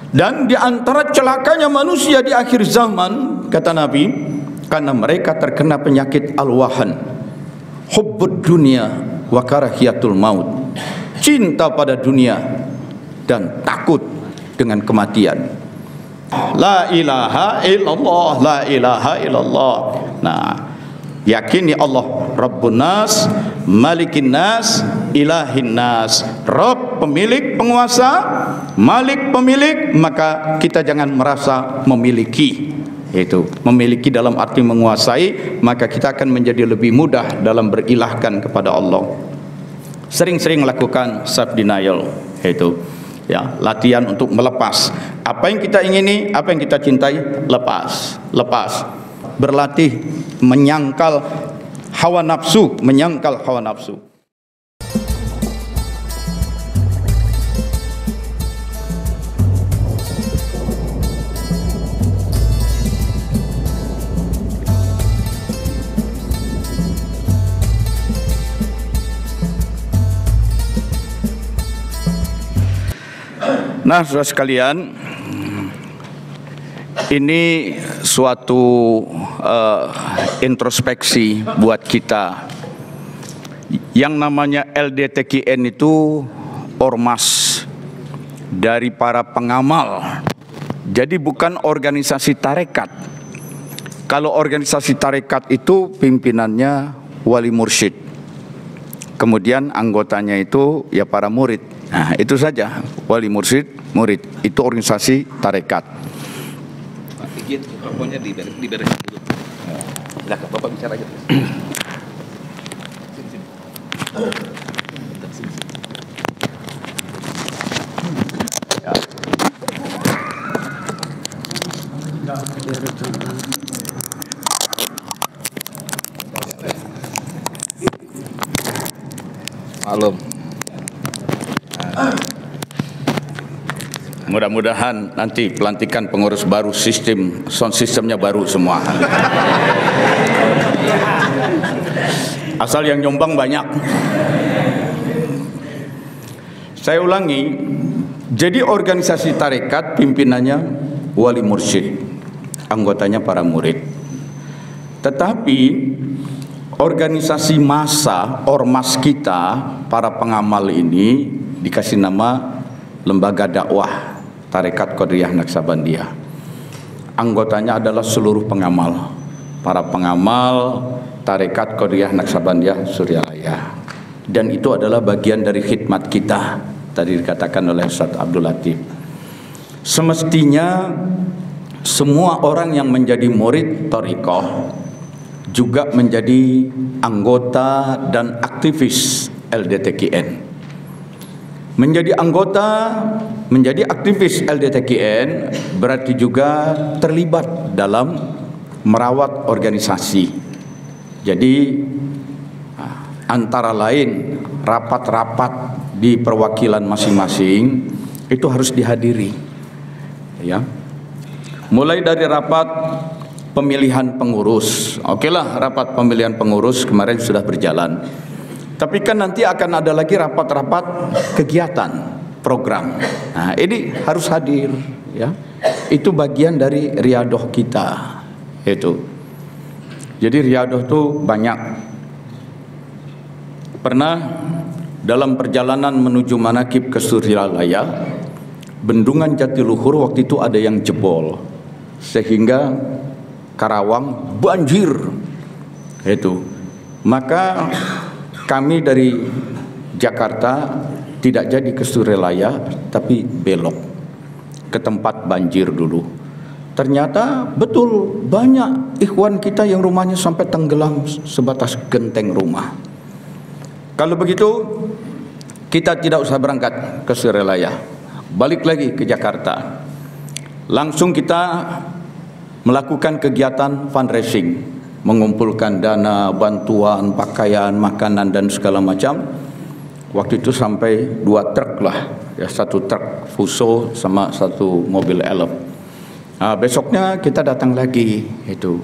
Dan di antara celakanya manusia di akhir zaman, kata Nabi, karena mereka terkena penyakit al-wahan, hubbud dunia wa karahiyatul maut, cinta pada dunia dan takut dengan kematian. La ilaha illallah, la ilaha illallah. Nah, yakini Allah Rabbun Nas, Malikin Nas, Ilahin Nas. Rabb pemilik, penguasa, Malik pemilik, maka kita jangan merasa memiliki. Itu memiliki dalam arti menguasai, maka kita akan menjadi lebih mudah dalam berilahkan kepada Allah. Sering-sering lakukan self denial, itu ya, latihan untuk melepas apa yang kita ingini, apa yang kita cintai, lepas. Berlatih menyangkal hawa nafsu, menyangkal hawa nafsu. Nah, saudara sekalian, ini suatu introspeksi buat kita. Yang namanya LDTKN itu ormas dari para pengamal. Jadi bukan organisasi tarekat. Kalau organisasi tarekat itu pimpinannya wali mursyid. Kemudian anggotanya itu ya para murid. Nah, itu saja, wali mursyid, murid. Itu organisasi tarekat. Pak Igit, rokoknya diberesin dulu. Silahkan, Bapak bicara aja. Sini. Malum. Mudah-mudahan nanti pelantikan pengurus baru, sistem sound systemnya baru semua. Asal yang nyumbang banyak. Saya ulangi, jadi organisasi tarekat pimpinannya wali mursyid, anggotanya para murid. Tetapi organisasi massa, ormas kita, para pengamal ini dikasih nama Lembaga Dakwah Tarekat Qadiriyah Naksabandiyah. Anggotanya adalah seluruh pengamal, para pengamal Tarekat Qadiriyah Naksabandiyah Suryalaya. Dan itu adalah bagian dari khidmat kita, tadi dikatakan oleh Ustaz Abdul Latif. Semestinya semua orang yang menjadi murid thariqah juga menjadi anggota dan aktivis LDTKN. Menjadi anggota, menjadi aktivis LDTKN berarti juga terlibat dalam merawat organisasi. Jadi antara lain rapat-rapat di perwakilan masing-masing itu harus dihadiri. Ya. Mulai dari rapat pemilihan pengurus. Okelah, rapat pemilihan pengurus kemarin sudah berjalan. Tapi kan nanti akan ada lagi rapat-rapat kegiatan program. Nah, ini harus hadir, ya. Itu bagian dari riadoh kita. Itu. Jadi riadoh itu banyak. Pernah dalam perjalanan menuju manakib ke Suryalaya, bendungan Jatiluhur waktu itu ada yang jebol, sehingga Karawang banjir. Itu. Maka kami dari Jakarta tidak jadi ke Suryalaya, tapi belok ke tempat banjir dulu. Ternyata betul banyak ikhwan kita yang rumahnya sampai tenggelam sebatas genteng rumah. Kalau begitu kita tidak usah berangkat ke Suryalaya, balik lagi ke Jakarta. Langsung kita melakukan kegiatan fundraising, mengumpulkan dana, bantuan, pakaian, makanan dan segala macam. Waktu itu sampai 2 truk lah, ya, 1 truk Fuso sama 1 mobil elf. Nah, besoknya kita datang lagi. Itu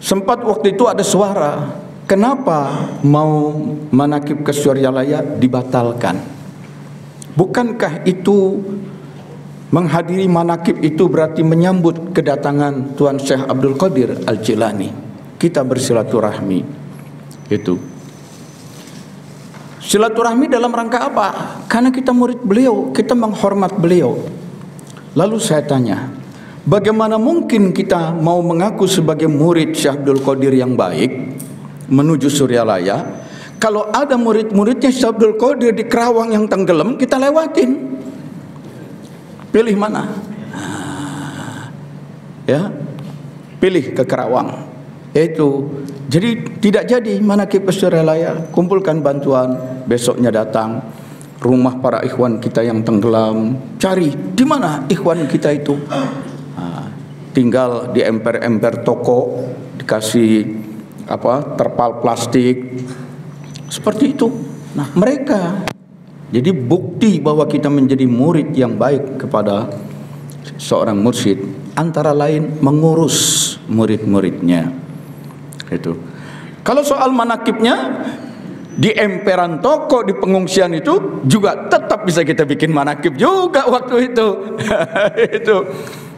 sempat waktu itu ada suara, kenapa mau manakib ke Suryalaya dibatalkan? Bukankah itu Menghadiri manakib itu berarti menyambut kedatangan Tuan Syekh Abdul Qadir Al-Jilani. Kita bersilaturahmi. Itu. Silaturahmi dalam rangka apa? Karena kita murid beliau, kita menghormat beliau. Lalu saya tanya, bagaimana mungkin kita mau mengaku sebagai murid Syekh Abdul Qadir yang baik menuju Suryalaya, kalau ada murid-muridnya Syekh Abdul Qadir di Kerawang yang tenggelam, kita lewatin. Pilih mana? Ya, pilih ke Kerawang. Itu. Jadi tidak jadi manakib Suryalaya. Kumpulkan bantuan, besoknya datang rumah para ikhwan kita yang tenggelam, cari di mana ikhwan kita itu. Tinggal di emper-emper toko, dikasih terpal plastik seperti itu. Nah, mereka jadi bukti bahwa kita menjadi murid yang baik kepada seorang mursyid, antara lain mengurus murid-muridnya. Itu. Kalau soal manakibnya di emperan toko, di pengungsian itu juga tetap bisa kita bikin manakib juga waktu itu. Itu.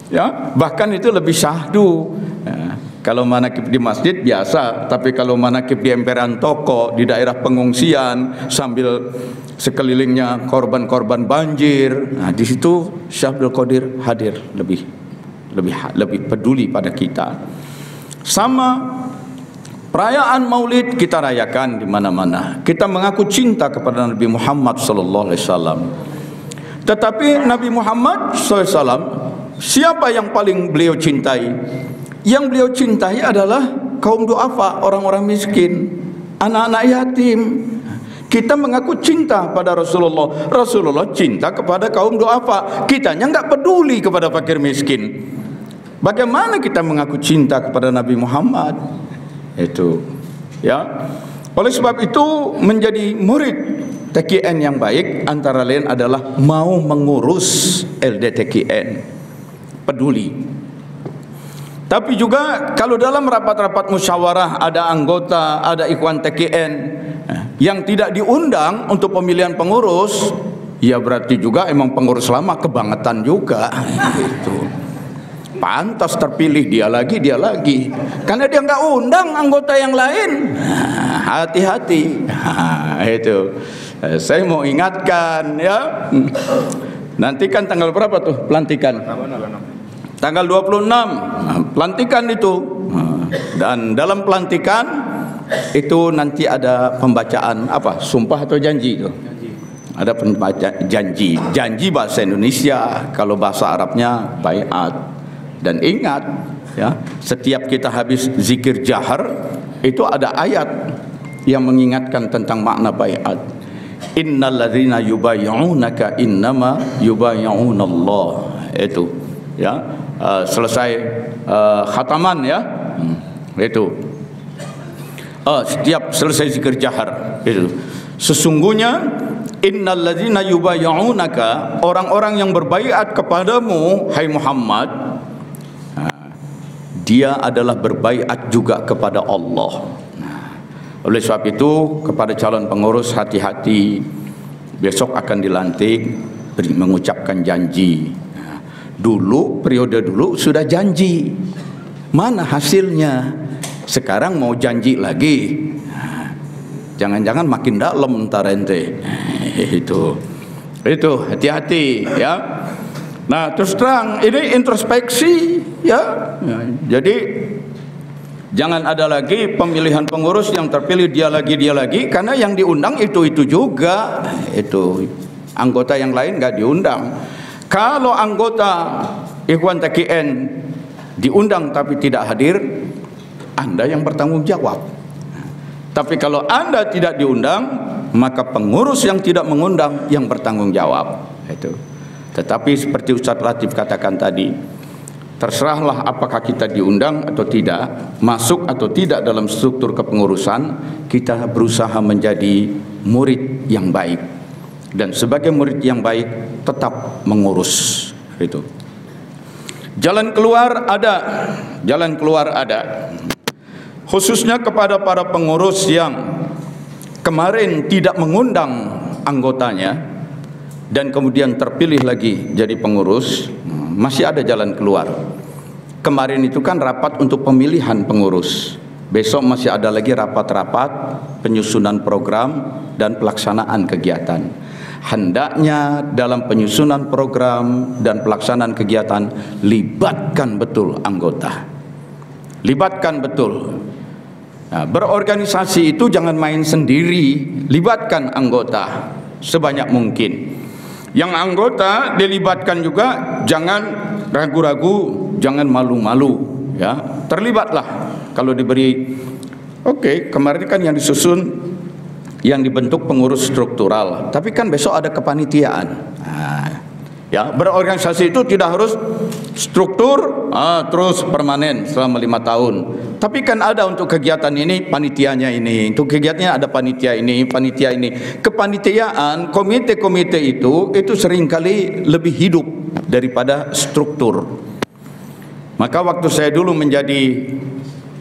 Ya, bahkan itu lebih syahdu. Ya, kalau manakib di masjid biasa, tapi kalau manakib di emperan toko, di daerah pengungsian sambil sekelilingnya korban-korban banjir, nah di situ Syekh Abdul Qadir hadir, lebih peduli pada kita. Sama perayaan Maulid kita rayakan di mana-mana. Kita mengaku cinta kepada Nabi Muhammad sallallahu alaihi wasallam. Tetapi Nabi Muhammad sallallahu alaihi wasallam, siapa yang paling beliau cintai? Yang beliau cintai adalah kaum duafa, orang-orang miskin, anak-anak yatim. Kita mengaku cinta pada Rasulullah. Rasulullah cinta kepada kaum duafa. Kitanya enggak peduli kepada fakir miskin. Bagaimana kita mengaku cinta kepada Nabi Muhammad? Itu. Ya. Oleh sebab itu menjadi murid TKN yang baik antara lain adalah mau mengurus LDTKN. Peduli. Tapi juga kalau dalam rapat-rapat musyawarah ada anggota, ada ikhwan TKN yang tidak diundang untuk pemilihan pengurus, ya berarti juga emang pengurus lama kebangetan juga. Itu. Pantas terpilih dia lagi, karena dia nggak undang anggota yang lain. Hati-hati. Itu. Saya mau ingatkan ya. Nanti kan tanggal berapa tuh pelantikan? Tanggal 26. Pelantikan itu. Dan dalam pelantikan itu nanti ada pembacaan apa? Sumpah atau janji itu? Ada pembacaan janji. Janji bahasa Indonesia, kalau bahasa Arabnya baiat. Dan ingat ya, setiap kita habis zikir jahar itu ada ayat yang mengingatkan tentang makna baiat. Innal ladzina yubayyi'unaka innama yubayyi'unallah. Itu ya, selesai khataman ya. Itu. Setiap selesai zikir jahar itu. Sesungguhnya innal ladzina yubayyi'unaka, orang-orang yang berbaiat kepadamu hai Muhammad, dia adalah berbaiat juga kepada Allah. Oleh sebab itu kepada calon pengurus hati-hati, besok akan dilantik mengucapkan janji. Dulu periode dulu sudah janji, mana hasilnya? Sekarang mau janji lagi. Jangan-jangan makin dalam ntar ente. Itu hati-hati ya. Nah terus terang ini introspeksi ya. Jadi jangan ada lagi pemilihan pengurus yang terpilih dia lagi, karena yang diundang itu juga. Itu anggota yang lain nggak diundang. Kalau anggota Ikhwan TKN diundang tapi tidak hadir, Anda yang bertanggung jawab. Tapi kalau Anda tidak diundang, maka pengurus yang tidak mengundang yang bertanggung jawab. Itu. Tetapi seperti Ustaz Latif katakan tadi, terserahlah apakah kita diundang atau tidak, masuk atau tidak dalam struktur kepengurusan, kita berusaha menjadi murid yang baik. Dan sebagai murid yang baik tetap mengurus. Itu. Jalan keluar ada. Khususnya kepada para pengurus yang kemarin tidak mengundang anggotanya, dan kemudian terpilih lagi jadi pengurus, masih ada jalan keluar. Kemarin itu kan rapat untuk pemilihan pengurus. Besok masih ada lagi rapat-rapat penyusunan program dan pelaksanaan kegiatan. Hendaknya dalam penyusunan program dan pelaksanaan kegiatan libatkan betul anggota. Libatkan betul. Nah, berorganisasi itu jangan main sendiri, libatkan anggota sebanyak mungkin. Yang anggota dilibatkan juga, jangan ragu-ragu, jangan malu-malu, ya. Terlibatlah kalau diberi. Oke, kemarin kan yang disusun, yang dibentuk pengurus struktural, tapi kan besok ada kepanitiaan. Nah, ya, berorganisasi itu tidak harus struktur terus permanen selama 5 tahun. Tapi kan ada untuk kegiatan ini panitianya ini, untuk kegiatannya ada panitia ini, panitia ini. Kepanitiaan, komite-komite itu seringkali lebih hidup daripada struktur. Maka waktu saya dulu menjadi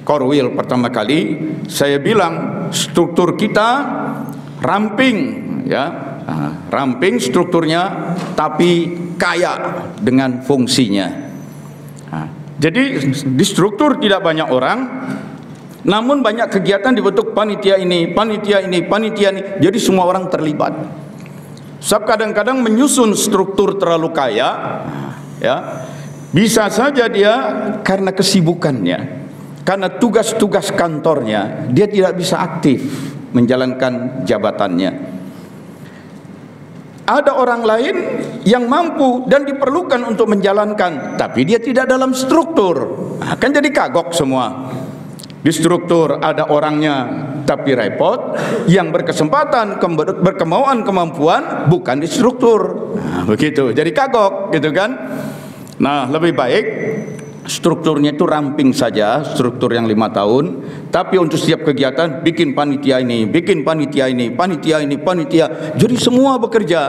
Korwil pertama kali, saya bilang struktur kita ramping, ya, ramping strukturnya, tapi kaya dengan fungsinya. Jadi di struktur tidak banyak orang, namun banyak kegiatan dibentuk panitia ini, panitia ini, panitia ini. Jadi semua orang terlibat. Sebab kadang-kadang menyusun struktur terlalu kaya, ya, bisa saja dia karena kesibukannya, karena tugas-tugas kantornya, dia tidak bisa aktif menjalankan jabatannya. Ada orang lain yang mampu dan diperlukan untuk menjalankan, tapi dia tidak dalam struktur. Kan jadi kagok semua. Di struktur ada orangnya tapi repot, yang berkesempatan, berkemauan, kemampuan bukan di struktur. Begitu, jadi kagok gitu kan. Nah, lebih baik strukturnya itu ramping saja, struktur yang 5 tahun, tapi untuk setiap kegiatan bikin panitia ini, bikin panitia ini, panitia ini, panitia. Jadi semua bekerja.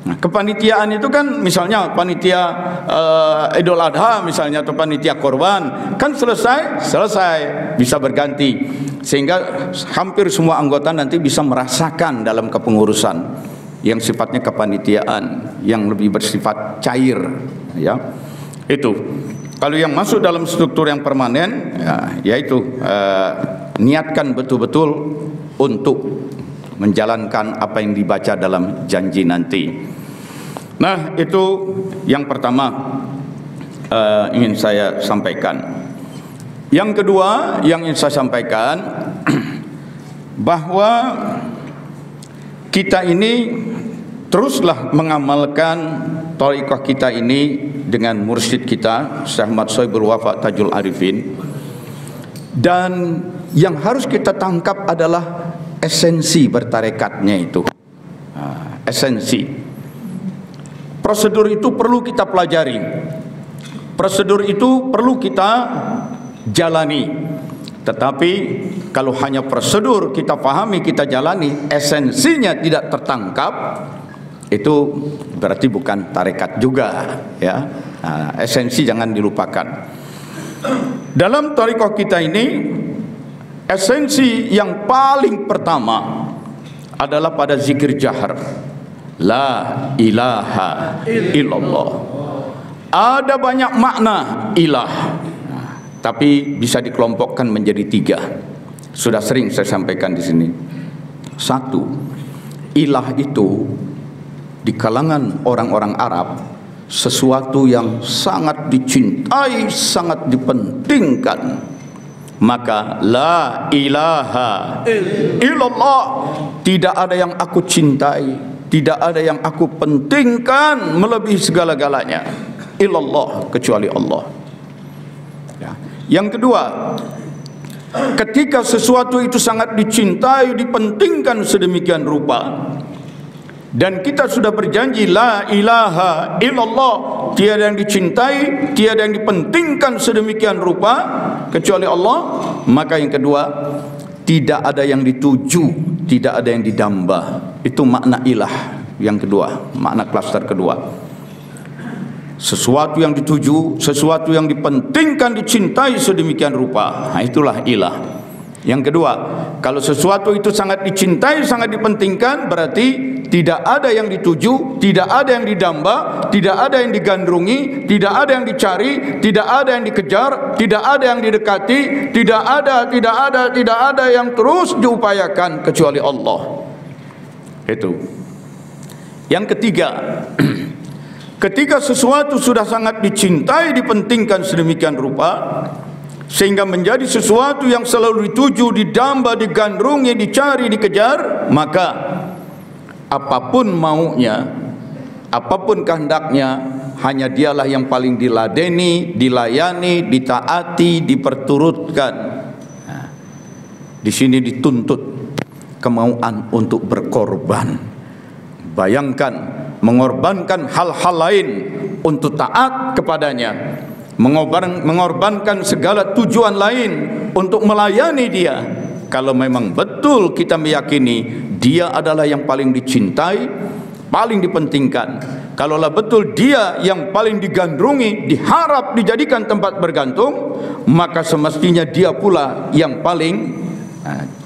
Nah, kepanitiaan itu kan misalnya panitia Idul Adha misalnya, atau panitia korban, kan selesai bisa berganti, sehingga hampir semua anggota nanti bisa merasakan dalam kepengurusan yang sifatnya kepanitiaan, yang lebih bersifat cair, ya. Itu kalau yang masuk dalam struktur yang permanen, ya, yaitu niatkan betul-betul untuk menjalankan apa yang dibaca dalam janji nanti. Nah, itu yang pertama ingin saya sampaikan. Yang kedua yang ingin saya sampaikan bahwa kita ini teruslah mengamalkan thariqah kita ini dengan mursyid kita Syekh Ahmad Sohibul Wafa Tajul Arifin. Dan yang harus kita tangkap adalah esensi bertarekatnya itu. Esensi. Prosedur itu perlu kita pelajari. Prosedur itu perlu kita jalani. Tetapi kalau hanya prosedur kita pahami, kita jalani, esensinya tidak tertangkap, itu berarti bukan tarekat juga, ya. Esensi jangan dilupakan. Dalam tarekat kita ini, esensi yang paling pertama adalah pada zikir jahar, la ilaha illallah. Ada banyak makna ilah, tapi bisa dikelompokkan menjadi 3. Sudah sering saya sampaikan di sini. 1, ilah itu di kalangan orang-orang Arab sesuatu yang sangat dicintai, sangat dipentingkan. Maka la ilaha illallah, tidak ada yang aku cintai, tidak ada yang aku pentingkan melebihi segala-galanya, illallah, kecuali Allah. Ya. Yang kedua, ketika sesuatu itu sangat dicintai, dipentingkan sedemikian rupa, dan kita sudah berjanji la ilaha illallah, tiada yang dicintai, tiada yang dipentingkan sedemikian rupa kecuali Allah, maka yang kedua, tidak ada yang dituju, tidak ada yang didamba. Itu makna ilah yang kedua, makna klaster kedua. Sesuatu yang dituju, sesuatu yang dipentingkan, dicintai sedemikian rupa, nah, itulah ilah. Yang kedua, kalau sesuatu itu sangat dicintai, sangat dipentingkan, berarti tidak ada yang dituju, tidak ada yang didamba, tidak ada yang digandrungi, tidak ada yang dicari, tidak ada yang dikejar, tidak ada yang didekati, tidak ada yang terus diupayakan kecuali Allah. Itu. Yang ketiga, ketika sesuatu sudah sangat dicintai, dipentingkan sedemikian rupa, sehingga menjadi sesuatu yang selalu dituju, didamba, digandrungi, dicari, dikejar, maka apapun maunya, apapun kehendaknya, hanya dialah yang paling diladeni, dilayani, ditaati, diperturutkan. Nah, di sini dituntut kemauan untuk berkorban. Bayangkan mengorbankan hal-hal lain untuk taat kepadanya, mengorbankan segala tujuan lain untuk melayani dia. Kalau memang betul kita meyakini dia adalah yang paling dicintai, paling dipentingkan, kalaulah betul dia yang paling digandrungi, diharap dijadikan tempat bergantung, maka semestinya dia pula yang paling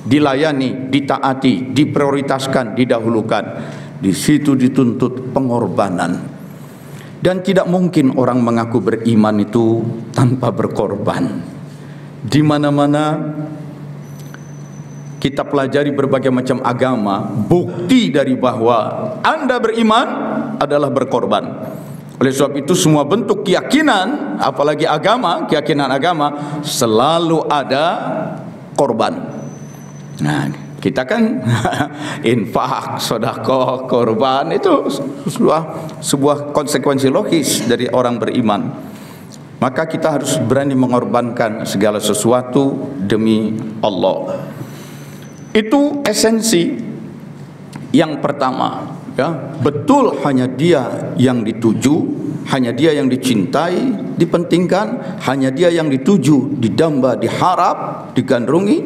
dilayani, ditaati, diprioritaskan, didahulukan. Di situ dituntut pengorbanan. Dan tidak mungkin orang mengaku beriman itu tanpa berkorban. Di mana-mana kita pelajari berbagai macam agama, bukti dari bahwa Anda beriman adalah berkorban. Oleh sebab itu semua bentuk keyakinan, apalagi agama, keyakinan agama, selalu ada korban. Nah, kita kan infak, sedekah, korban itu sebuah konsekuensi logis dari orang beriman. Maka kita harus berani mengorbankan segala sesuatu demi Allah. Itu esensi yang pertama, ya. Betul hanya dia yang dituju, hanya dia yang dicintai, dipentingkan, hanya dia yang dituju, didamba, diharap, digandrungi,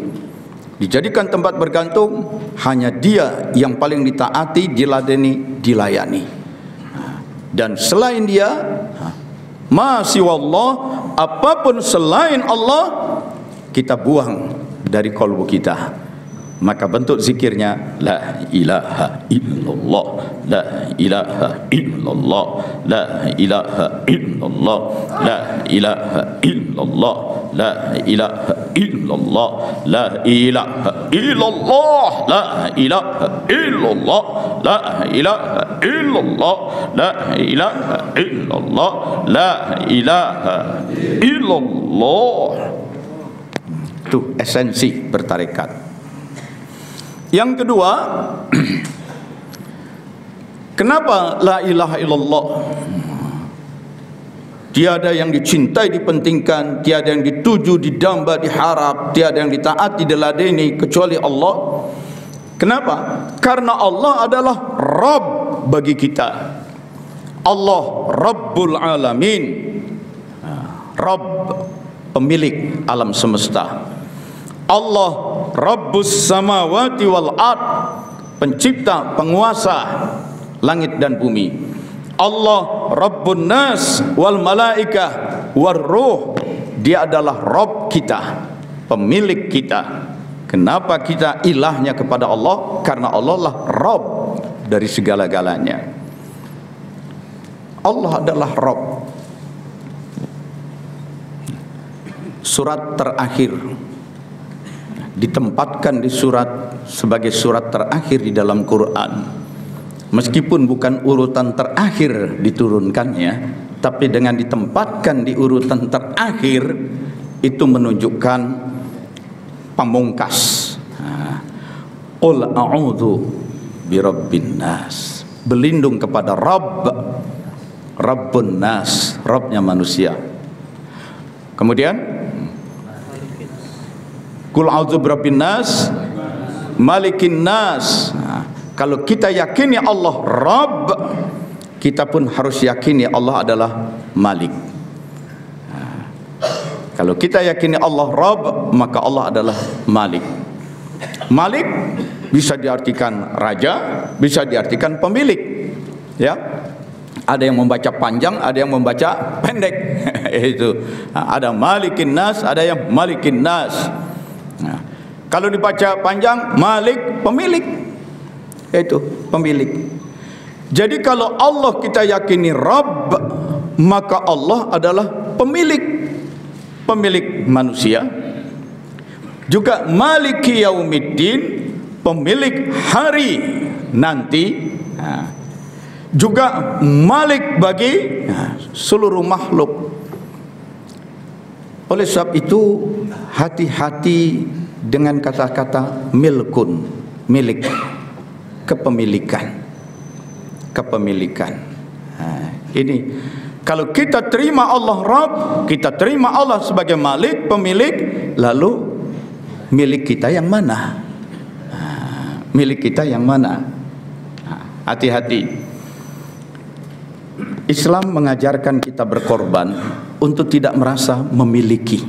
dijadikan tempat bergantung, hanya dia yang paling ditaati, diladeni, dilayani. Dan selain dia, masih wallah, apapun selain Allah kita buang dari kalbu kita. Maka bentuk zikirnya la ilaha illallah, la ilaha illallah, la ilaha illallah, la ilaha illallah, la ilaha illallah, la ilaha illallah, la ilaha illallah, la ilaha illallah, la ilaha illallah, la ilaha illallah. Itu esensi bertarekat. Yang kedua, kenapa la ilaha illallah? Tiada yang dicintai, dipentingkan, tiada yang dituju, didamba, diharap, tiada yang ditaati, diladeni kecuali Allah. Kenapa? Karena Allah adalah Rabb bagi kita. Allah Rabbul Alamin, Rabb, pemilik alam semesta. Allah Rabbus samawati wal ard, pencipta, penguasa langit dan bumi. Allah Rabbun nas wal malaikah war ruh, dia adalah Rabb kita, pemilik kita. Kenapa kita ilahnya kepada Allah? Karena Allah lah Rabb dari segala-galanya. Allah adalah Rabb. Surat terakhir ditempatkan di surat sebagai surat terakhir di dalam Quran, meskipun bukan urutan terakhir diturunkannya, tapi dengan ditempatkan di urutan terakhir itu menunjukkan pamungkas. Qul a'udzu birabbin nas, berlindung kepada Rabb, Rabbun nas, Rabbnya manusia. Kemudian Qul a'udzu birabbin nas, malikin nas. Nah, kalau kita yakini Allah Rabb, kita pun harus yakini Allah adalah Malik. Nah, kalau kita yakini Allah Rabb, maka Allah adalah Malik. Malik bisa diartikan raja, bisa diartikan pemilik. Ya. Ada yang membaca panjang, ada yang membaca pendek. Itu. Nah, ada Malikin nas, ada yang Malikin nas. Nah, Kalau dibaca panjang, Malik, pemilik. Itu pemilik. Jadi kalau Allah kita yakini Rabb, maka Allah adalah pemilik, pemilik manusia. Juga Maliki Yaumiddin, pemilik hari nanti. Juga Malik bagi seluruh makhluk. Oleh sebab itu, hati-hati dengan kata-kata milkun, milik, kepemilikan, kepemilikan. Ini kalau kita terima Allah Rabb, kita terima Allah sebagai Malik, pemilik, lalu milik kita yang mana? Milik kita yang mana? Hati-hati. Islam mengajarkan kita berkorban untuk tidak merasa memiliki.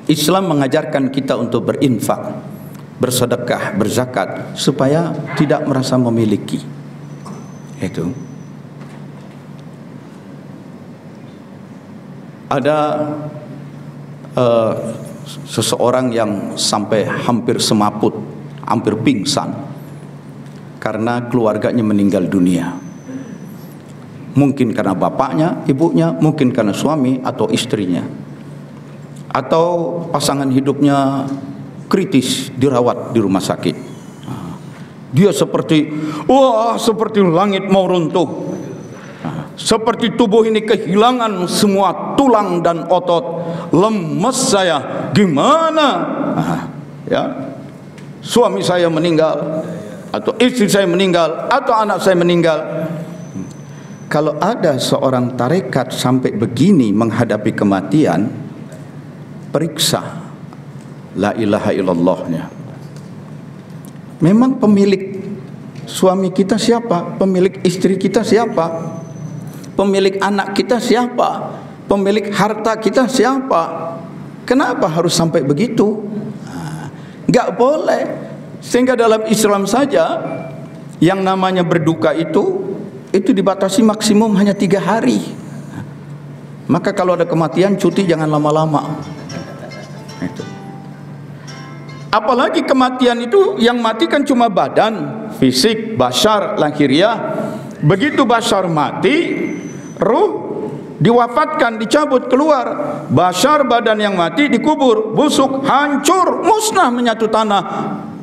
Islam mengajarkan kita untuk berinfak, bersedekah, berzakat, supaya tidak merasa memiliki. Itu. Ada seseorang yang sampai hampir semaput, hampir pingsan karena keluarganya meninggal dunia. Mungkin karena bapaknya, ibunya, mungkin karena suami atau istrinya, atau pasangan hidupnya kritis, dirawat di rumah sakit. Dia seperti seperti langit mau runtuh, seperti tubuh ini kehilangan semua tulang dan otot, lemes saya, gimana? Ya, suami saya meninggal, atau istri saya meninggal, atau anak saya meninggal. Kalau ada seorang tarekat sampai begini menghadapi kematian, periksa la ilaha illallahnya. Memang pemilik suami kita siapa? Pemilik istri kita siapa? Pemilik anak kita siapa? Pemilik harta kita siapa? Kenapa harus sampai begitu? Enggak boleh. Sehingga dalam Islam saja yang namanya berduka itu dibatasi maksimum hanya 3 hari. Maka kalau ada kematian, cuti jangan lama-lama. Apalagi kematian itu yang mati kan cuma badan, fisik, basyar, lahiriah. Begitu basyar mati, ruh diwafatkan, dicabut keluar. Basyar, badan yang mati, dikubur, busuk, hancur, musnah menyatu tanah.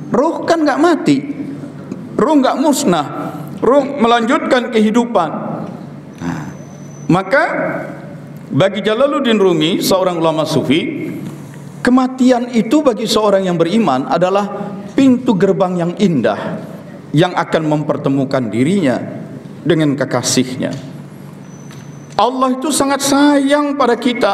Ruh kan nggak mati, ruh nggak musnah, ruh melanjutkan kehidupan. Maka bagi Jalaluddin Rumi, seorang ulama sufi, kematian itu bagi seorang yang beriman adalah pintu gerbang yang indah yang akan mempertemukan dirinya dengan kekasihnya. Allah itu sangat sayang pada kita.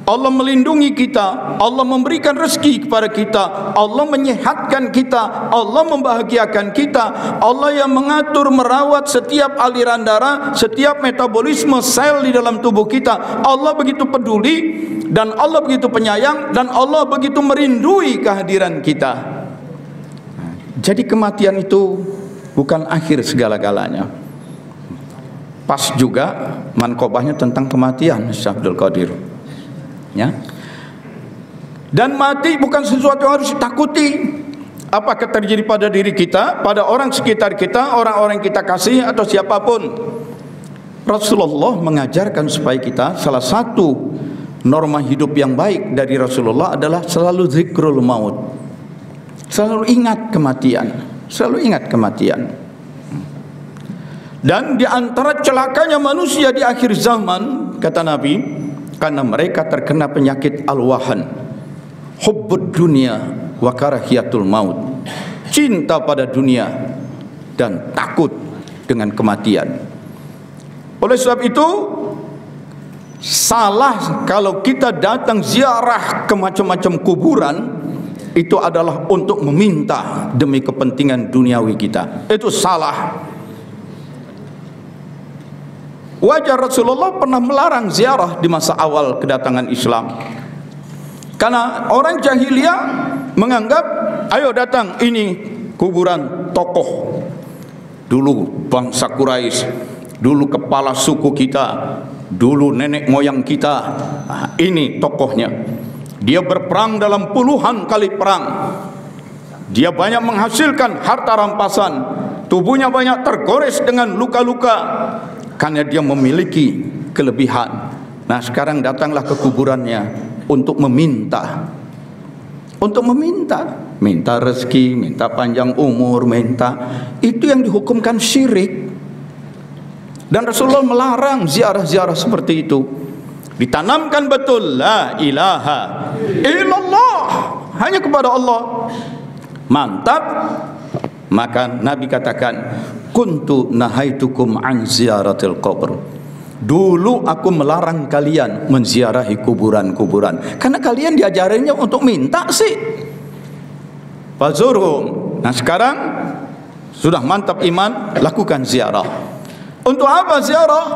Allah melindungi kita, Allah memberikan rezeki kepada kita, Allah menyehatkan kita, Allah membahagiakan kita, Allah yang mengatur, merawat setiap aliran darah, setiap metabolisme sel di dalam tubuh kita. Allah begitu peduli, dan Allah begitu penyayang, dan Allah begitu merindui kehadiran kita. Jadi kematian itu bukan akhir segala-galanya. Pas juga mankobahnya tentang kematian, Syekh Abdul Qadir. Ya. Dan mati bukan sesuatu yang harus ditakuti. Apakah terjadi pada diri kita, pada orang sekitar kita, orang-orang yang kita kasih, atau siapapun. Rasulullah mengajarkan supaya kita, salah satu norma hidup yang baik dari Rasulullah adalah selalu zikrul maut, selalu ingat kematian, selalu ingat kematian. Dan di antara celakanya manusia di akhir zaman, kata Nabi, karena mereka terkena penyakit al-wahan, hubbud dunia wa karahiyatul maut, cinta pada dunia dan takut dengan kematian. Oleh sebab itu, salah kalau kita datang ziarah ke macam-macam kuburan, itu adalah untuk meminta demi kepentingan duniawi kita. Itu salah. Wajar Rasulullah pernah melarang ziarah di masa awal kedatangan Islam, karena orang jahiliyah menganggap, ayo datang, ini kuburan tokoh dulu bangsa Quraisy, dulu kepala suku kita, dulu nenek moyang kita, ini tokohnya. Dia berperang dalam puluhan kali perang. Dia banyak menghasilkan harta rampasan. Tubuhnya banyak tergores dengan luka-luka karena dia memiliki kelebihan. Nah, sekarang datanglah ke kuburannya untuk meminta. Minta rezeki, minta panjang umur, minta. Itu yang dihukumkan syirik. Dan Rasulullah melarang ziarah-ziarah seperti itu. Ditanamkan betul la ilaha illallah, hanya kepada Allah. Mantap. Maka Nabi katakan, kuntu nahaitukum an ziyaratil qabr. Dulu aku melarang kalian menziarahi kuburan-kuburan, karena kalian diajarinya untuk minta sih. Fazurhum. Nah, sekarang sudah mantap iman, lakukan ziarah. Untuk apa ziarah?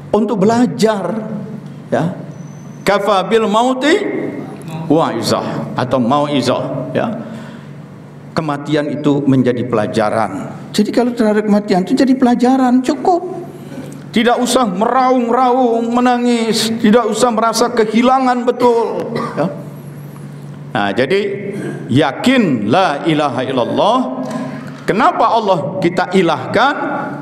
Untuk belajar, ya. Kafa bil mauti wa'izah atau mau'izah, ya. Kematian itu menjadi pelajaran. Jadi kalau terhadap kematian itu jadi pelajaran, cukup. Tidak usah meraung-raung, menangis, tidak usah merasa kehilangan betul, ya. Nah, jadi yakin la ilaha illallah. Kenapa Allah kita ilahkan?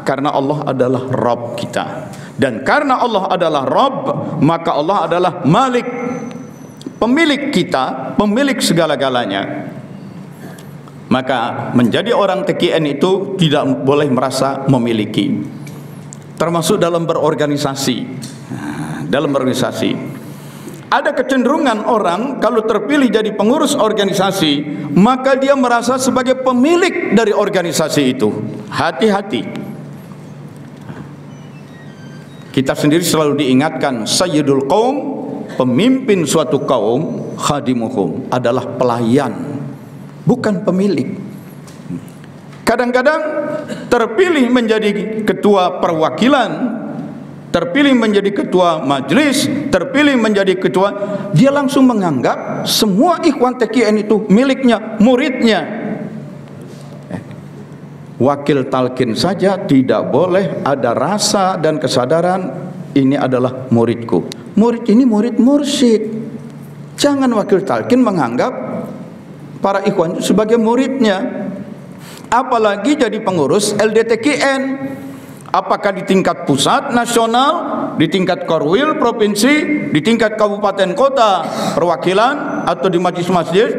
Karena Allah adalah Rabb kita. Dan karena Allah adalah Rabb, maka Allah adalah Malik, pemilik kita, pemilik segala-galanya. Maka menjadi orang TKN itu tidak boleh merasa memiliki. Termasuk dalam berorganisasi. Dalam berorganisasi ada kecenderungan orang kalau terpilih jadi pengurus organisasi, maka dia merasa sebagai pemilik dari organisasi itu. Hati-hati. Kita sendiri selalu diingatkan, Sayyidul Qaum, pemimpin suatu kaum, khadimuhum, adalah pelayan, bukan pemilik. Kadang-kadang terpilih menjadi ketua perwakilan, terpilih menjadi ketua majelis, terpilih menjadi ketua, dia langsung menganggap semua ikhwan TKN itu miliknya, muridnya. Wakil talqin saja tidak boleh ada rasa dan kesadaran ini adalah muridku. Murid ini murid mursyid. Jangan wakil talqin menganggap para ikhwan itu sebagai muridnya. Apalagi jadi pengurus LDTKN. Apakah di tingkat pusat, nasional, di tingkat korwil, provinsi, di tingkat kabupaten kota, perwakilan, atau di majelis masjid.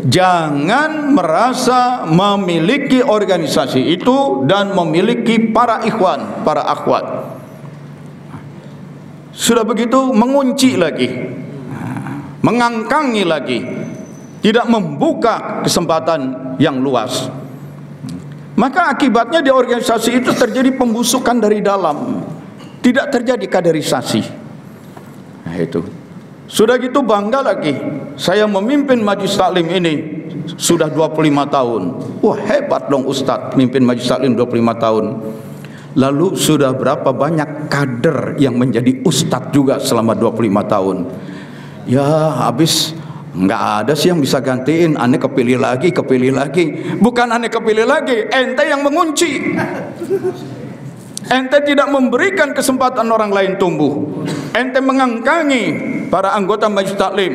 Jangan merasa memiliki organisasi itu dan memiliki para ikhwan, para akhwat. Sudah begitu mengunci lagi, mengangkangi lagi, tidak membuka kesempatan yang luas. Maka akibatnya di organisasi itu terjadi pembusukan dari dalam, tidak terjadi kaderisasi. Nah, itu. Sudah gitu bangga lagi, saya memimpin majelis taklim ini sudah 25 tahun. Wah, hebat dong Ustadz, mimpin majelis taklim 25 tahun. Lalu sudah berapa banyak kader yang menjadi ustadz juga selama 25 tahun. Ya habis, nggak ada sih yang bisa gantiin. Aneh kepilih lagi. Bukan aneh kepilih lagi, ente yang mengunci. Ente tidak memberikan kesempatan orang lain tumbuh. Ente mengangkangi para anggota majelis taklim.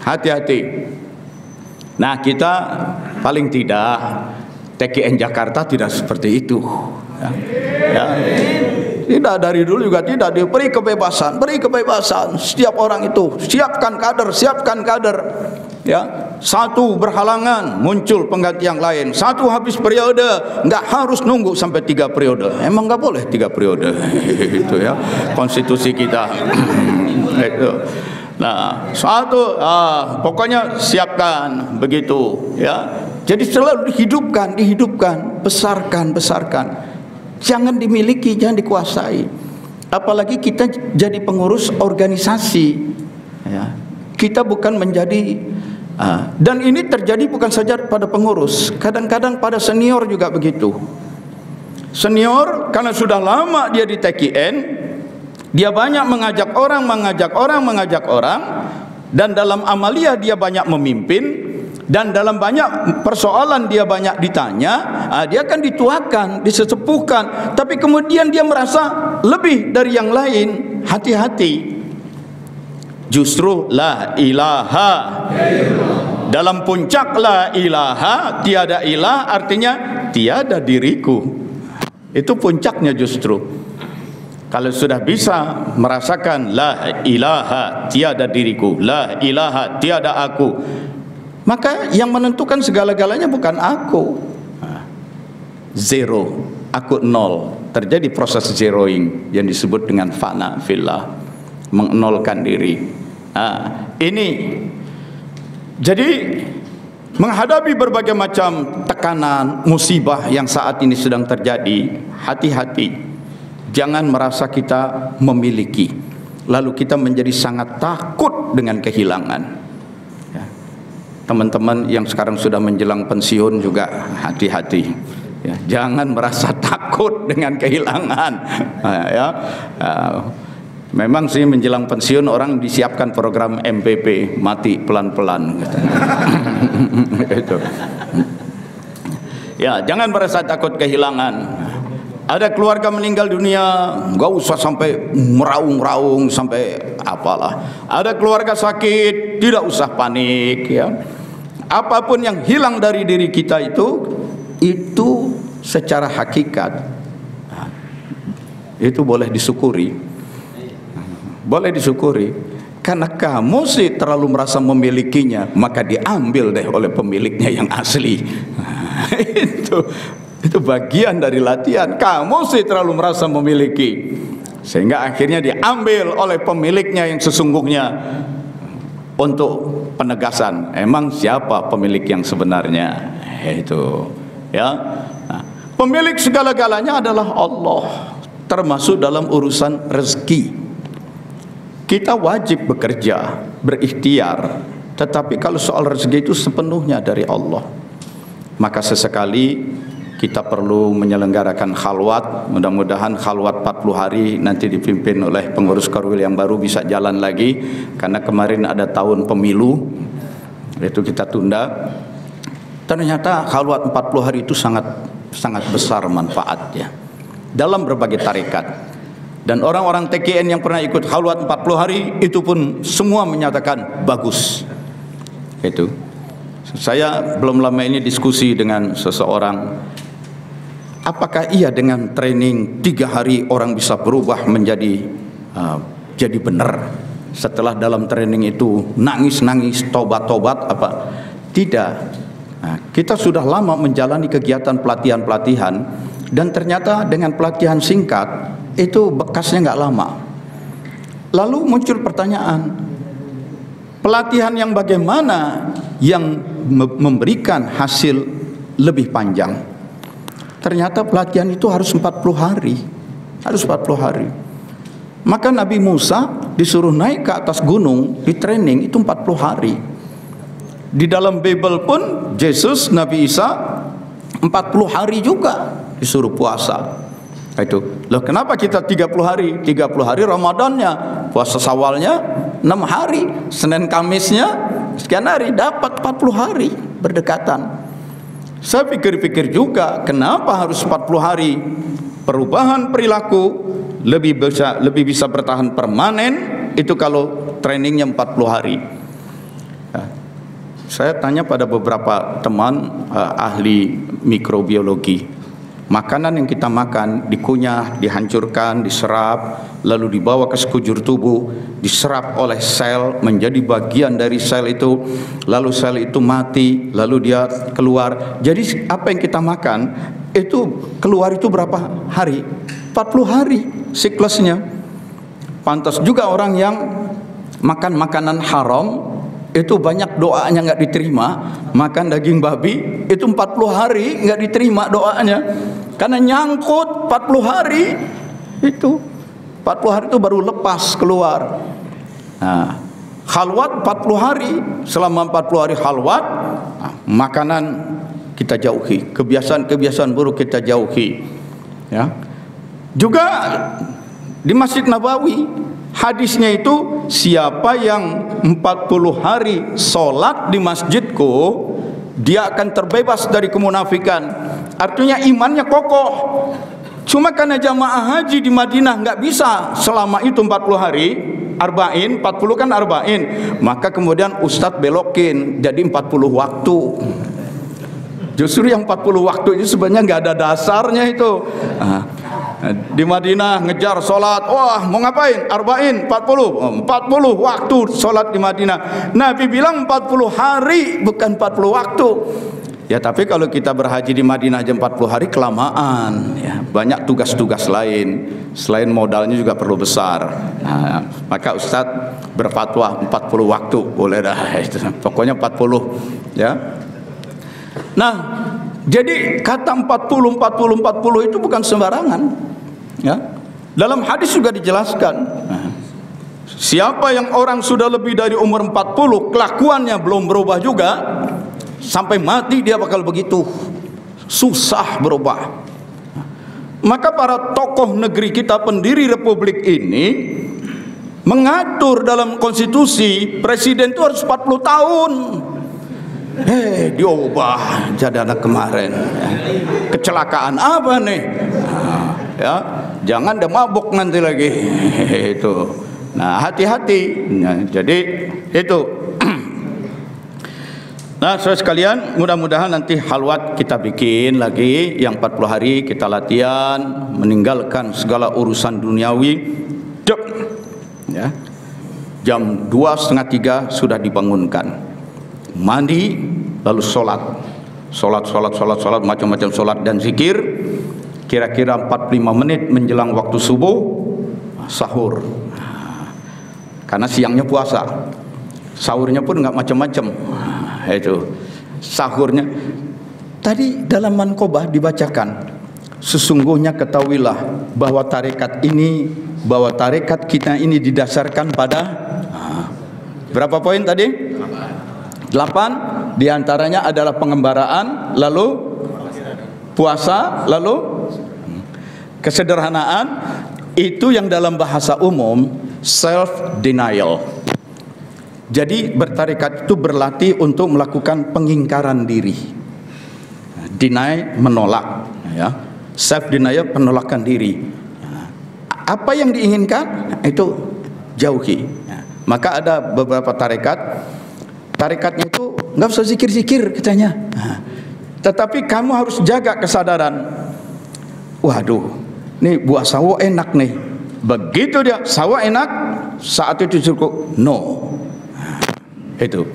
Hati-hati. Nah, kita paling tidak TKN Jakarta tidak seperti itu. Ya. Tidak, dari dulu juga tidak diberi kebebasan, setiap orang itu siapkan kader, ya. Satu berhalangan muncul pengganti yang lain, satu habis periode, nggak harus nunggu sampai 3 periode, emang nggak boleh 3 periode. Itu ya konstitusi kita. Itu. Nah, satu, pokoknya siapkan begitu, ya. Jadi selalu dihidupkan, besarkan. Jangan dimiliki, jangan dikuasai. Apalagi kita jadi pengurus organisasi, ya. Kita bukan menjadi, dan ini terjadi bukan saja pada pengurus, kadang-kadang pada senior juga begitu. Senior karena sudah lama dia di TKN, dia banyak mengajak orang, dan dalam amalia dia banyak memimpin. Dan dalam banyak persoalan dia banyak ditanya, dia akan dituakan, disesepuhkan, tapi kemudian dia merasa lebih dari yang lain. Hati-hati. justru la ilaha. Dalam puncak la ilaha, tiada ilah, artinya tiada diriku. Itu puncaknya justru. Kalau sudah bisa merasakan la ilaha, tiada diriku, la ilaha, tiada aku, maka yang menentukan segala-galanya bukan aku. Zero, aku nol. Terjadi proses zeroing yang disebut dengan fana fillah, mengnolkan diri. Ini jadi menghadapi berbagai macam tekanan, musibah yang saat ini sedang terjadi, hati-hati. Jangan merasa kita memiliki, lalu kita menjadi sangat takut dengan kehilangan. Teman-teman yang sekarang sudah menjelang pensiun juga hati-hati. Jangan merasa takut dengan kehilangan. Memang sih menjelang pensiun orang disiapkan program MPP, mati pelan-pelan. Itu. Ya, jangan merasa takut kehilangan. Ada keluarga meninggal dunia, nggak usah sampai meraung-raung sampai apalah. Ada keluarga sakit, tidak usah panik. Ya, apapun yang hilang dari diri kita itu secara hakikat itu boleh disyukuri. Boleh disyukuri, karena kamu sih terlalu merasa memilikinya, maka diambil deh oleh pemiliknya yang asli. Itu bagian dari latihan. Kamu sih terlalu merasa memiliki, sehingga akhirnya diambil oleh pemiliknya yang sesungguhnya. Untuk penegasan, emang siapa pemilik yang sebenarnya? Itu ya. Pemilik segala-galanya adalah Allah, termasuk dalam urusan rezeki. Kita wajib bekerja, berikhtiar, tetapi kalau soal rezeki itu sepenuhnya dari Allah. Maka sesekali kita perlu menyelenggarakan khalwat. Mudah-mudahan khalwat 40 hari nanti dipimpin oleh pengurus Korwil yang baru bisa jalan lagi, karena kemarin ada tahun pemilu, itu kita tunda. Ternyata khalwat 40 hari itu sangat besar manfaatnya dalam berbagai tarekat. Dan orang-orang TKN yang pernah ikut khalwat 40 hari itu pun semua menyatakan bagus. Itu. Saya belum lama ini diskusi dengan seseorang, apakah iya dengan training 3 hari orang bisa berubah menjadi jadi benar? Setelah dalam training itu nangis-nangis, tobat-tobat apa? Tidak. Kita sudah lama menjalani kegiatan pelatihan-pelatihan, dan ternyata dengan pelatihan singkat itu bekasnya nggak lama. Lalu muncul pertanyaan, pelatihan yang bagaimana yang memberikan hasil lebih panjang? Ternyata pelatihan itu harus 40 hari. Harus 40 hari. Maka Nabi Musa disuruh naik ke atas gunung, di training itu 40 hari. Di dalam Bible pun Yesus, Nabi Isa 40 hari juga disuruh puasa. Itu. Loh, kenapa kita 30 hari? 30 hari Ramadannya, puasa Syawalnya 6 hari, Senin Kamisnya sekian hari, dapat 40 hari berdekatan. Saya pikir-pikir juga, kenapa harus 40 hari? Perubahan perilaku lebih bisa bertahan permanen itu kalau trainingnya 40 hari. Saya tanya pada beberapa teman ahli mikrobiologi, makanan yang kita makan dikunyah, dihancurkan, diserap, lalu dibawa ke sekujur tubuh, diserap oleh sel, menjadi bagian dari sel itu, lalu sel itu mati, lalu dia keluar. Jadi apa yang kita makan itu keluar itu berapa hari? 40 hari siklusnya. Pantas juga orang yang makan makanan haram itu banyak doanya nggak diterima. Makan daging babi itu 40 hari nggak diterima doanya, karena nyangkut 40 hari. Itu 40 hari itu baru lepas keluar. Nah, khalwat 40 hari. Selama 40 hari khalwat, makanan kita jauhi, kebiasaan-kebiasaan buruk kita jauhi. Ya. Juga di Masjid Nabawi hadisnya itu, siapa yang 40 hari sholat di masjidku, dia akan terbebas dari kemunafikan. Artinya imannya kokoh. Cuma karena jamaah haji di Madinah nggak bisa selama itu 40 hari, arba'in, 40 kan arba'in. Maka kemudian Ustadz belokin jadi 40 waktu. Justru yang 40 waktu itu sebenarnya nggak ada dasarnya itu. Di Madinah ngejar sholat, wah mau ngapain? Arba'in, 40 waktu sholat di Madinah. Nabi bilang 40 hari bukan 40 waktu. Ya tapi kalau kita berhaji di Madinah aja 40 hari kelamaan ya. Banyak tugas-tugas lain. Selain modalnya juga perlu besar. Nah, maka Ustadz berfatwa 40 waktu boleh dah itu. Pokoknya 40 ya. Nah, jadi kata 40 itu bukan sembarangan ya. Dalam hadis juga dijelaskan. Siapa yang orang sudah lebih dari umur 40 kelakuannya belum berubah juga, sampai mati dia bakal begitu, susah berubah. Maka para tokoh negeri kita, pendiri republik ini, mengatur dalam konstitusi presiden itu harus 40 tahun. Diubah jadi anak kemarin. Kecelakaan apa nih? Ya, jangan dia mabuk nanti lagi. Itu. Nah, hati-hati. Nah, jadi itu. Nah, saudara sekalian, mudah-mudahan nanti halwat kita bikin lagi yang 40 hari kita latihan, meninggalkan segala urusan duniawi. Ya. Jam 2:30 sudah dibangunkan. Mandi, lalu sholat, macam-macam sholat dan zikir. Kira-kira 45 menit menjelang waktu subuh, sahur. Karena siangnya puasa, sahurnya pun nggak macam-macam. Itu sahurnya. Tadi dalam manqobah dibacakan, sesungguhnya ketahuilah bahwa tarekat kita ini didasarkan pada berapa poin tadi? 8. Diantaranya adalah pengembaraan, lalu puasa, lalu kesederhanaan. Itu yang dalam bahasa umum self denial. Jadi bertarekat itu berlatih untuk melakukan pengingkaran diri. Deny, menolak ya. Self denial, penolakan diri. Apa yang diinginkan itu jauhi. Maka ada beberapa tarekatnya itu nggak usah zikir-zikir katanya. Tetapi kamu harus jaga kesadaran. Waduh, nih buah sawo enak nih. Begitu dia sawo enak, saat itu cukup no. Itu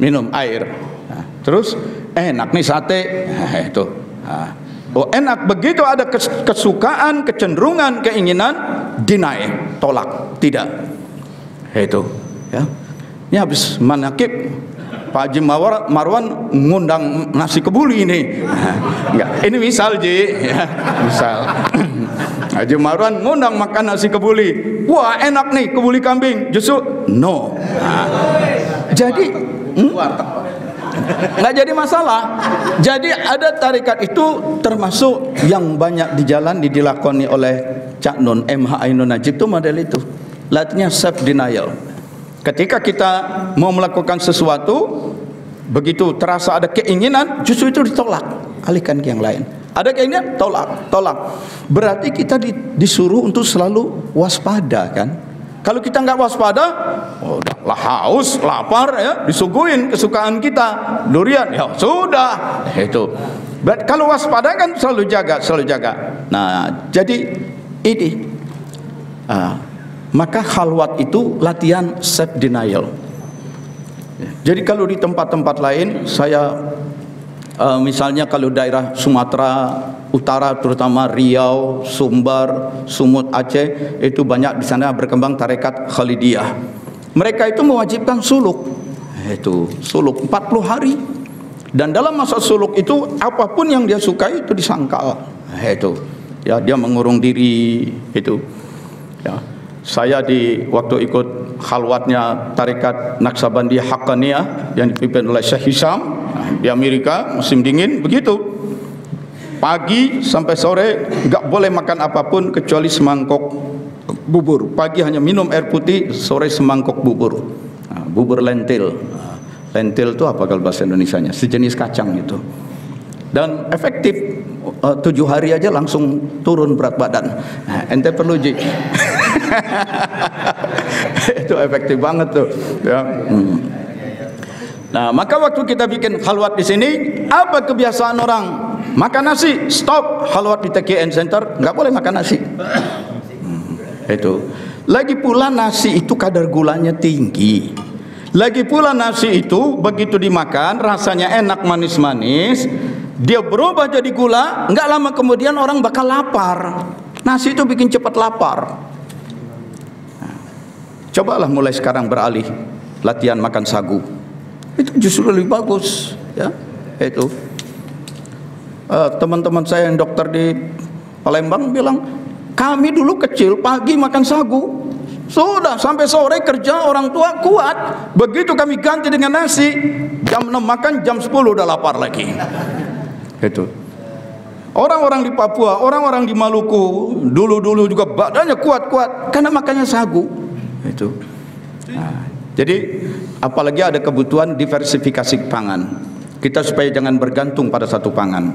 minum air. Terus enak nih sate. Itu. Oh enak, begitu ada kesukaan, kecenderungan, keinginan, deny, tolak, tidak. Itu. Ya. Ini habis manakib Pak Haji Marwan ngundang nasi kebuli ini. Enggak, ini misal Ji, ya, misal. Haji Marwan ngundang makan nasi kebuli. Wah, enak nih kebuli kambing. Justru no. Jadi nggak jadi masalah. Jadi ada tarekat itu termasuk yang banyak dilakoni oleh Cak Nun, MH Ainun Najib itu model itu. Latihnya self denial. Ketika kita mau melakukan sesuatu, begitu terasa ada keinginan, justru itu ditolak, alihkan ke yang lain. Ada keinginan, tolak. Berarti kita disuruh untuk selalu waspada kan? Kalau kita nggak waspada, udah haus, lapar ya, disuguhin kesukaan kita, durian, ya sudah, itu. Berarti kalau waspada kan selalu jaga. Nah, jadi ini. Maka khalwat itu latihan self denial. Jadi kalau di tempat-tempat lain, saya misalnya kalau daerah Sumatera Utara, terutama Riau, Sumbar, Sumut, Aceh, itu banyak di sana berkembang tarekat Khalidiyah. Mereka itu mewajibkan suluk. Itu suluk 40 hari. Dan dalam masa suluk itu apapun yang dia sukai itu disangkal. Itu. Ya, dia mengurung diri itu. Ya. Saya waktu ikut khalwatnya tarekat Naqsabandiyah Haqqaniyah yang dipimpin oleh Syekh Hisham di Amerika, musim dingin begitu. Pagi sampai sore enggak boleh makan apapun kecuali semangkok bubur. Pagi hanya minum air putih, sore semangkok bubur. Bubur lentil. Lentil itu apa kalau bahasa Indonesianya? Sejenis kacang itu. Dan efektif, 7 hari aja langsung turun berat badan. Ente perlu Itu efektif banget tuh. Ya. Nah, maka waktu kita bikin khalwat di sini, apa kebiasaan orang? Makan nasi, stop. Khalwat di TKN Center, nggak boleh makan nasi. Itu. Lagi pula nasi itu kadar gulanya tinggi. Lagi pula nasi itu begitu dimakan rasanya enak manis-manis, dia berubah jadi gula, nggak lama kemudian orang bakal lapar. Nasi itu bikin cepat lapar. Nah, cobalah mulai sekarang beralih latihan makan sagu. Itu justru lebih bagus, ya. Itu teman-teman saya yang dokter di Palembang bilang, kami dulu kecil pagi makan sagu, sudah sampai sore kerja orang tua kuat. Begitu kami ganti dengan nasi, jam 6 makan, jam 10 udah lapar lagi. Itu orang-orang di Papua, orang-orang di Maluku dulu-dulu juga badannya kuat-kuat karena makannya sagu. Itu. Nah, jadi apalagi ada kebutuhan diversifikasi pangan. Kita supaya jangan bergantung pada satu pangan.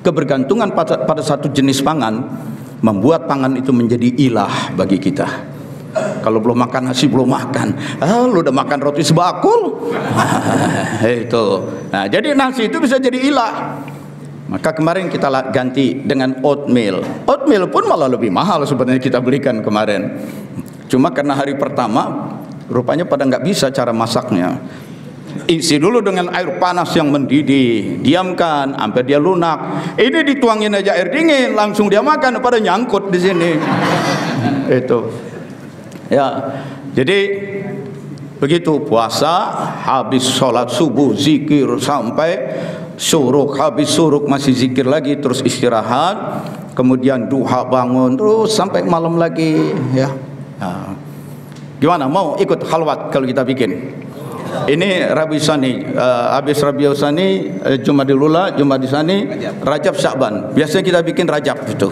Kebergantungan pada satu jenis pangan membuat pangan itu menjadi ilah bagi kita. Kalau belum makan nasi belum makan, lu udah makan roti sebakul. Itu. Nah, jadi nasi itu bisa jadi ilah. Maka kemarin kita ganti dengan oatmeal. Oatmeal pun malah lebih mahal sebenarnya kita belikan kemarin. Cuma karena hari pertama rupanya pada nggak bisa cara masaknya. Isi dulu dengan air panas yang mendidih, diamkan sampai dia lunak. Ini dituangin aja air dingin, langsung dia makan, pada nyangkut di sini. Itu. Ya. Jadi begitu puasa, habis sholat subuh zikir sampai syuruk, habis syuruk masih zikir lagi, terus istirahat, kemudian duha bangun, terus sampai malam lagi, ya. Nah, gimana, mau ikut khalwat kalau kita bikin? Ini Rabi Sani, habis Rabi Sani, Jumadil Ula, Jumadil Sani, Rajab, Sya'ban. Biasanya kita bikin Rajab itu.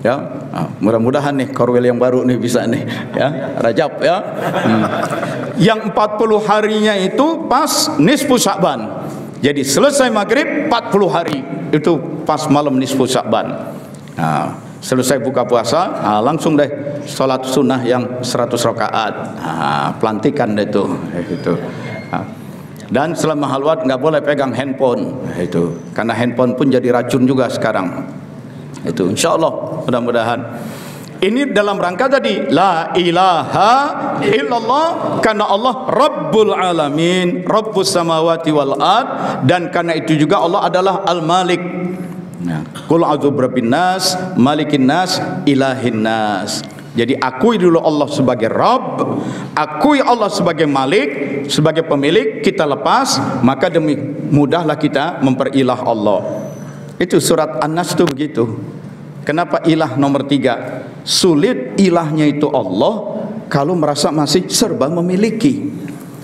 Ya, nah, mudah-mudahan nih Korwil yang baru nih bisa nih, ya, Rajab ya. Yang 40 harinya itu pas nisfu Sya'ban. Jadi selesai maghrib 40 hari itu pas malam nisfu Sya'ban. Nah, selesai buka puasa, nah, langsung deh sholat sunnah yang 100 rakaat. Nah, pelantikan deh itu. Nah, dan selama halwat nggak boleh pegang handphone itu, karena handphone pun jadi racun juga sekarang. Itu insya Allah, mudah-mudahan. Ini dalam rangka tadi la ilaha illallah, karena Allah Rabbul Alamin, Rabbus Samawati wal Ard, dan karena itu juga Allah adalah Al-Malik. Qul a'udzu birabbin nas, malikin nas, ilahin nas. Jadi akui dulu Allah sebagai Rabb, akui Allah sebagai Malik, sebagai pemilik, kita lepas, maka demi mudahlah kita memperilah Allah. Itu surat An-Nas itu begitu. Kenapa ilah nomor 3? Sulit ilahnya itu Allah kalau merasa masih serba memiliki.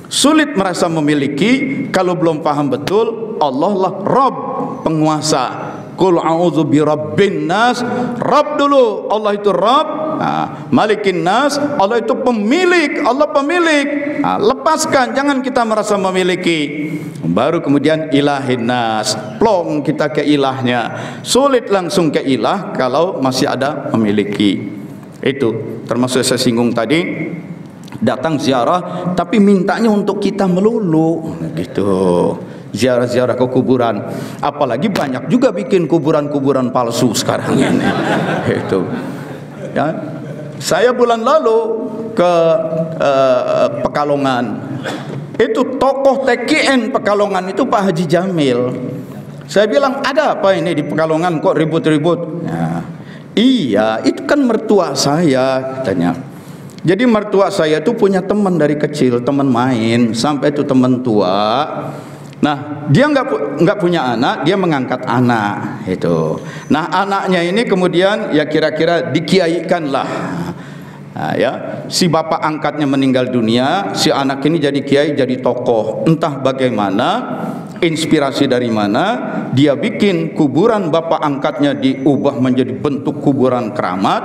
Sulit merasa memiliki kalau belum paham betul Allah lah Rabb, penguasa. Qul a'udzu birabbin nas, Rabb dulu, Allah itu Rabb. Nah, Malikin nas, Allah itu pemilik, Allah pemilik. Nah, lepaskan, jangan kita merasa memiliki. Baru kemudian ilahin nas, plong kita ke ilahnya. Sulit langsung ke ilah kalau masih ada memiliki. Itu termasuk saya singgung tadi, datang ziarah tapi mintanya untuk kita melulu gitu. Ziarah-ziarah ke kuburan, apalagi banyak juga bikin kuburan-kuburan palsu sekarang ini. Itu ya, saya bulan lalu ke Pekalongan, itu tokoh TKN Pekalongan itu Pak Haji Jamil. Saya bilang, ada apa ini di Pekalongan kok ribut-ribut? Ya, iya, itu kan mertua saya katanya. Jadi mertua saya itu punya teman dari kecil, teman main sampai itu teman tua. Nah, dia nggak punya anak, dia mengangkat anak itu. Nah, anaknya ini kemudian ya kira-kira dikiaikan lah. Nah, ya, si bapak angkatnya meninggal dunia, si anak ini jadi kiai, jadi tokoh. Entah bagaimana, inspirasi dari mana, dia bikin kuburan bapak angkatnya diubah menjadi bentuk kuburan keramat,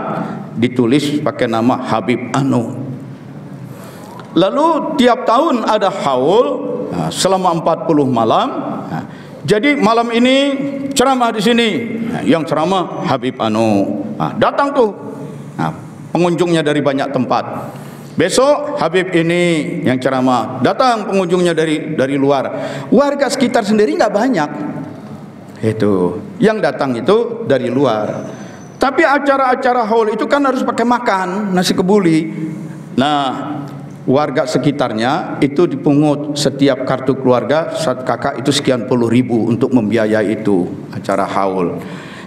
ditulis pakai nama Habib Anu. Lalu tiap tahun ada haul. Nah, selama 40 malam. Nah, jadi malam ini ceramah di sini. Nah, yang ceramah Habib Anu. Nah, datang tuh. Nah, pengunjungnya dari banyak tempat. Besok Habib ini yang ceramah, datang pengunjungnya dari luar. Warga sekitar sendiri nggak banyak. Itu yang datang itu dari luar. Tapi acara-acara haul itu kan harus pakai makan nasi kebuli. Nah, warga sekitarnya itu dipungut setiap kartu keluarga saat kakak itu sekian puluh ribu untuk membiayai itu acara haul.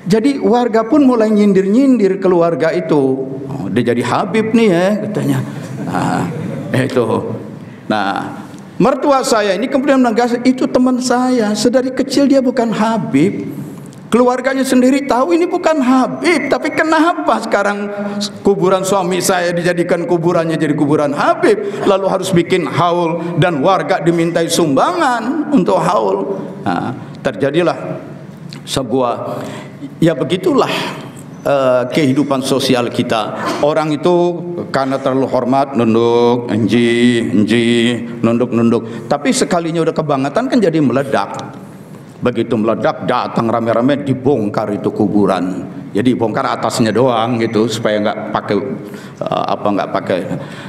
Jadi warga pun mulai nyindir-nyindir keluarga itu. Oh, dia jadi Habib nih ya katanya. Nah, itu. Nah, mertua saya ini kemudian menegaskan, itu teman saya, sedari kecil dia bukan Habib. Keluarganya sendiri tahu ini bukan Habib, tapi kenapa sekarang kuburan suami saya dijadikan kuburannya jadi kuburan Habib, lalu harus bikin haul dan warga dimintai sumbangan untuk haul. Nah, terjadilah sebuah, ya begitulah kehidupan sosial kita. Orang itu karena terlalu hormat nunduk, nunduk. Tapi sekalinya udah kebangetan kan jadi meledak. Begitu meledak datang rame-rame dibongkar itu kuburan. Jadi bongkar atasnya doang gitu supaya nggak pakai.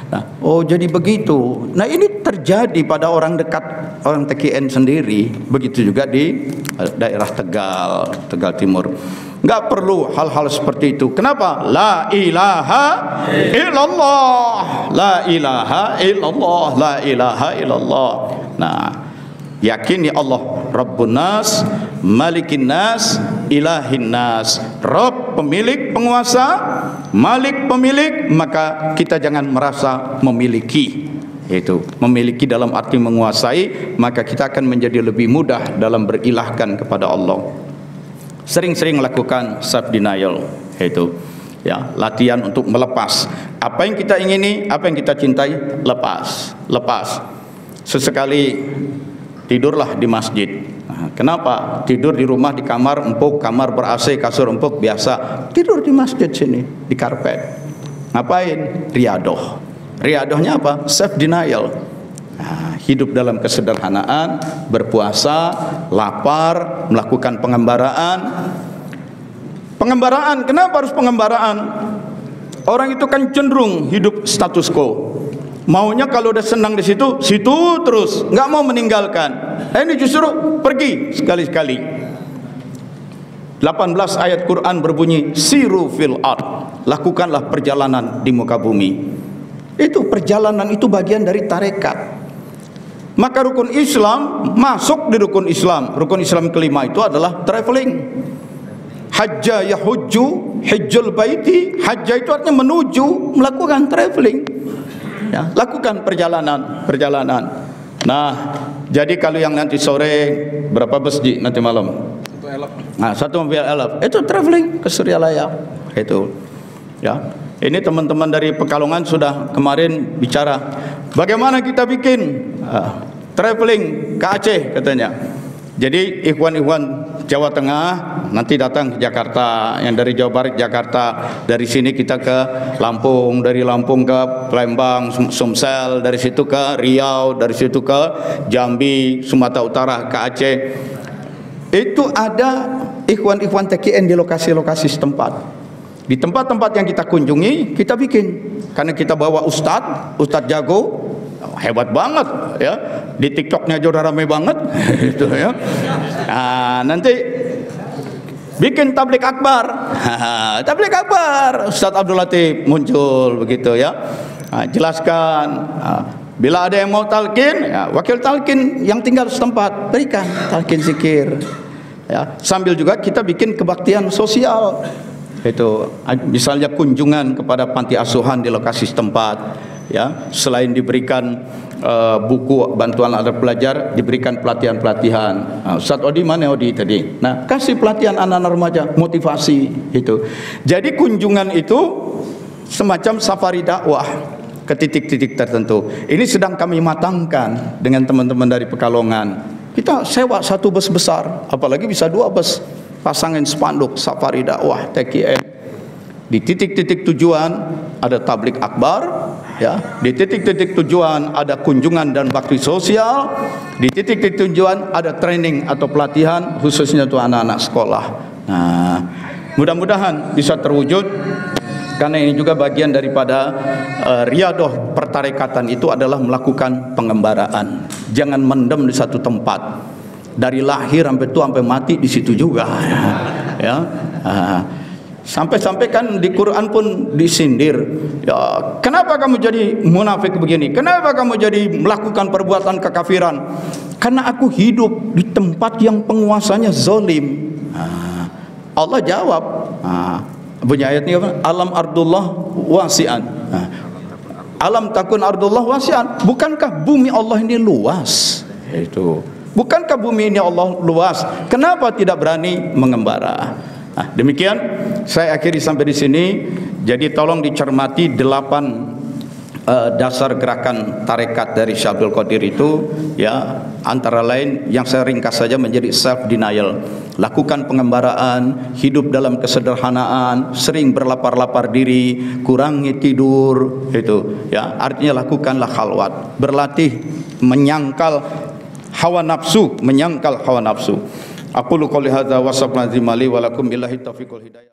Nah, oh jadi begitu. Nah ini terjadi pada orang dekat orang TKN sendiri. Begitu juga di daerah Tegal Timur. Nggak perlu hal-hal seperti itu. Kenapa? La ilaha illallah, la ilaha illallah, la ilaha illallah. Nah, yakini Allah Rabbun Nas, Malikin Nas, Ilahin Nas. Rabb pemilik, penguasa, Malik pemilik, maka kita jangan merasa memiliki. Itu memiliki dalam arti menguasai, maka kita akan menjadi lebih mudah dalam berilahkan kepada Allah. Sering-sering lakukan self denial, itu ya, latihan untuk melepas apa yang kita ingini, apa yang kita cintai, lepas. Sesekali tidurlah di masjid. Nah, kenapa? Tidur di rumah, di kamar empuk, kamar ber-AC, kasur empuk biasa. Tidur di masjid sini, di karpet. Ngapain? Riadoh. Riadohnya apa? Self denial. Nah, hidup dalam kesederhanaan, berpuasa, lapar, melakukan pengembaraan. Pengembaraan, kenapa harus pengembaraan? Orang itu kan cenderung hidup status quo. Maunya kalau udah senang di situ terus, nggak mau meninggalkan. Ini justru pergi sekali-sekali. 18 ayat Quran berbunyi, siru fil ard, lakukanlah perjalanan di muka bumi. Itu perjalanan itu bagian dari tarekat. Maka rukun Islam masuk di rukun Islam. Rukun Islam kelima itu adalah traveling. Hajja yahujju, hijjul baiti. Hajja itu artinya menuju, melakukan traveling. Ya, lakukan perjalanan. Nah, jadi kalau yang nanti sore berapa bus nanti malam? Satu mobil elf. Itu traveling ke Suryalaya. Itu. Ya. Ini teman-teman dari Pekalongan sudah kemarin bicara bagaimana kita bikin traveling ke Aceh katanya. Jadi ikhwan-ikhwan Jawa Tengah nanti datang ke Jakarta, yang dari Jawa Barat Jakarta, dari sini kita ke Lampung, dari Lampung ke Palembang, Sumsel, dari situ ke Riau, dari situ ke Jambi, Sumatera Utara, ke Aceh. Itu ada ikhwan-ikhwan TKN di lokasi-lokasi setempat. Di tempat-tempat yang kita kunjungi, kita bikin. Karena kita bawa ustadz jago, hebat banget ya. Di TikToknya juga rame banget itu ya. Nah, nanti bikin tablik akbar. Tablik akbar, Ustadz Abdul Latif muncul begitu ya. Nah, jelaskan. Bila ada yang mau talqin, ya, wakil talqin yang tinggal setempat berikan talqin zikir. Ya, sambil juga kita bikin kebaktian sosial. Itu misalnya kunjungan kepada panti asuhan di lokasi setempat, ya, selain diberikan buku bantuan anak pelajar, diberikan pelatihan-pelatihan. Ustaz Odi mana Odi tadi? Nah, kasih pelatihan anak-anak remaja, motivasi itu. Jadi kunjungan itu semacam safari dakwah ke titik-titik tertentu. Ini sedang kami matangkan dengan teman-teman dari Pekalongan. Kita sewa satu bus besar, apalagi bisa 2 bus. Pasangin spanduk safari dakwah TKN. Di titik-titik tujuan ada tablik akbar, ya. Di titik-titik tujuan ada kunjungan dan bakti sosial. Di titik-titik tujuan ada training atau pelatihan khususnya untuk anak-anak sekolah. Nah, mudah-mudahan bisa terwujud karena ini juga bagian daripada riadah pertarikatan itu adalah melakukan pengembaraan. Jangan mendem di satu tempat. Dari lahir sampai tua sampai mati di situ juga. Ya. Sampai-sampai kan di Quran pun disindir. Ya, kenapa kamu jadi munafik begini? Kenapa kamu jadi melakukan perbuatan kekafiran? Karena aku hidup di tempat yang penguasanya zalim. Allah jawab. Bunyi ayatnya apa? Alam ardullah wasi'an. Alam takun ardullah wasi'an. Bukankah bumi Allah ini luas? Itu. Bukankah bumi ini Allah luas? Kenapa tidak berani mengembara? Demikian saya akhiri sampai di sini. Jadi tolong dicermati 8 dasar gerakan tarekat dari Syekh Abdul Qadir itu, ya, antara lain yang saya ringkas saja menjadi self denial. Lakukan pengembaraan, hidup dalam kesederhanaan, sering berlapar-lapar diri, kurangi tidur, itu ya, artinya lakukanlah khalwat, berlatih menyangkal hawa nafsu, menyangkal hawa nafsu. Aqulu qouli hadza wa astaghfirullahi wa lakum billahi taufiq wal hidayah.